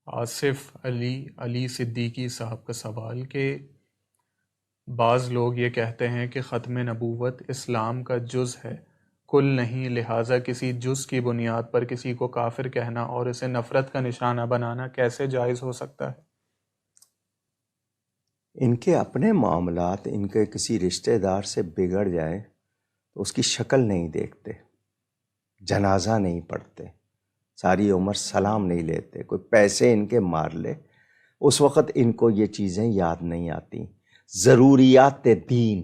آصف علی صدیقی صاحب کا سوال کہ بعض لوگ یہ کہتے ہیں کہ ختم نبوت اسلام کا جز ہے، کل نہیں، لہٰذا کسی جز کی بنیاد پر کسی کو کافر کہنا اور اسے نفرت کا نشانہ بنانا کیسے جائز ہو سکتا ہے؟ ان کے اپنے معاملات ان کے کسی رشتہ دار سے بگڑ جائیں تو اس کی شکل نہیں دیکھتے، جنازہ نہیں پڑھتے، ساری عمر سلام نہیں لیتے، کوئی پیسے ان کے مار لے اس وقت ان کو یہ چیزیں یاد نہیں آتی۔ ضروریات دین،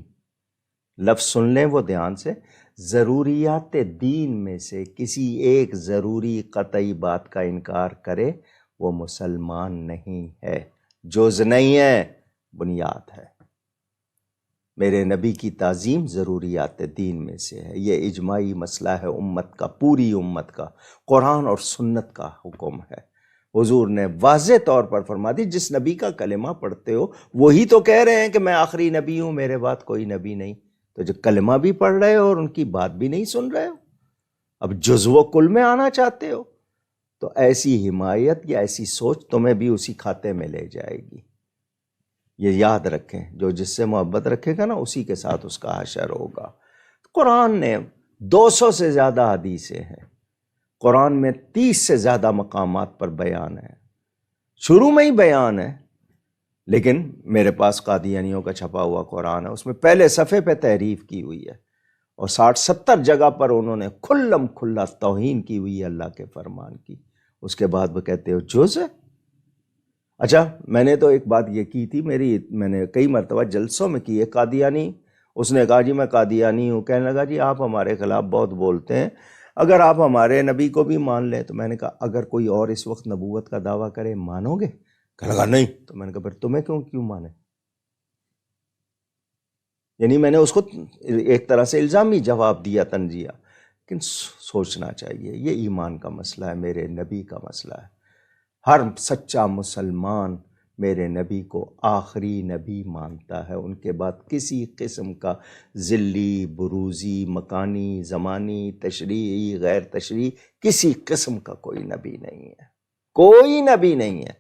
لفظ سن لیں وہ دھیان سے، ضروریات دین میں سے کسی ایک ضروری قطعی بات کا انکار کرے وہ مسلمان نہیں ہے، جز نہیں ہے، بنیاد ہے۔ میرے نبی کی تعظیم ضروریات دین میں سے ہے، یہ اجماعی مسئلہ ہے امت کا، پوری امت کا، قرآن اور سنت کا حکم ہے۔ حضور نے واضح طور پر فرما دی، جس نبی کا کلمہ پڑھتے ہو وہی تو کہہ رہے ہیں کہ میں آخری نبی ہوں، میرے بعد کوئی نبی نہیں، تو جو کلمہ بھی پڑھ رہے ہو اور ان کی بات بھی نہیں سن رہے ہو، اب جزو و کل میں آنا چاہتے ہو، تو ایسی حمایت یا ایسی سوچ تمہیں بھی اسی کھاتے میں لے جائے گی۔ یہ یاد رکھیں، جو جس سے محبت رکھے گا نا اسی کے ساتھ اس کا حشر ہوگا۔ قرآن نے 200 سے زیادہ حدیثیں ہیں، قرآن میں 30 سے زیادہ مقامات پر بیان ہے، شروع میں ہی بیان ہے، لیکن میرے پاس قادیانیوں کا چھپا ہوا قرآن ہے، اس میں پہلے صفحے پہ تحریف کی ہوئی ہے اور 60-70 جگہ پر انہوں نے کھلم کھلا توہین کی ہوئی ہے اللہ کے فرمان کی، اس کے بعد وہ کہتے ہو جز ہے۔ اچھا، میں نے تو ایک بات یہ کی تھی، میں نے کئی مرتبہ جلسوں میں کی ہے، قادیانی، اس نے کہا جی میں قادیانی ہوں، کہنے لگا جی آپ ہمارے خلاف بہت بولتے ہیں، اگر آپ ہمارے نبی کو بھی مان لیں، تو میں نے کہا اگر کوئی اور اس وقت نبوت کا دعویٰ کرے مانو گے؟ کہنے لگا نہیں، تو میں نے کہا پھر تمہیں کیوں مانے؟ یعنی میں نے اس کو ایک طرح سے الزامی جواب دیا، تنزیہ، لیکن سوچنا چاہیے، یہ ایمان کا مسئلہ ہے، میرے نبی کا مسئلہ ہے۔ ہر سچا مسلمان میرے نبی کو آخری نبی مانتا ہے، ان کے بعد کسی قسم کا ذلی، بروزی، مکانی، زمانی، تشریعی، غیر تشریعی، کسی قسم کا کوئی نبی نہیں ہے، کوئی نبی نہیں ہے۔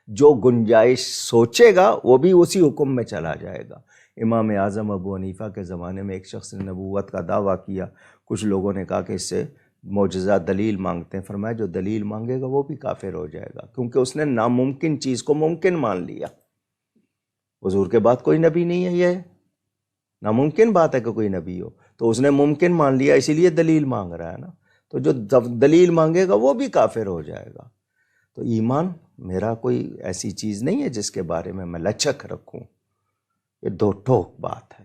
جو گنجائش سوچے گا وہ بھی اسی حکم میں چلا جائے گا۔ امام اعظم ابو حنیفہ کے زمانے میں ایک شخص نے نبوت کا دعویٰ کیا، کچھ لوگوں نے کہا کہ اس سے معجزہ دلیل مانگتے ہیں، فرمایا جو دلیل مانگے گا وہ بھی کافر ہو جائے گا، کیونکہ اس نے ناممکن چیز کو ممکن مان لیا۔ حضور کے بعد کوئی نبی نہیں ہے، یہ ناممکن بات ہے کہ کوئی نبی ہو، تو اس نے ممکن مان لیا، اسی لیے دلیل مانگ رہا ہے نا، تو جو دلیل مانگے گا وہ بھی کافر ہو جائے گا۔ تو ایمان میرا کوئی ایسی چیز نہیں ہے جس کے بارے میں لچک رکھوں، یہ دو ٹوک بات ہے۔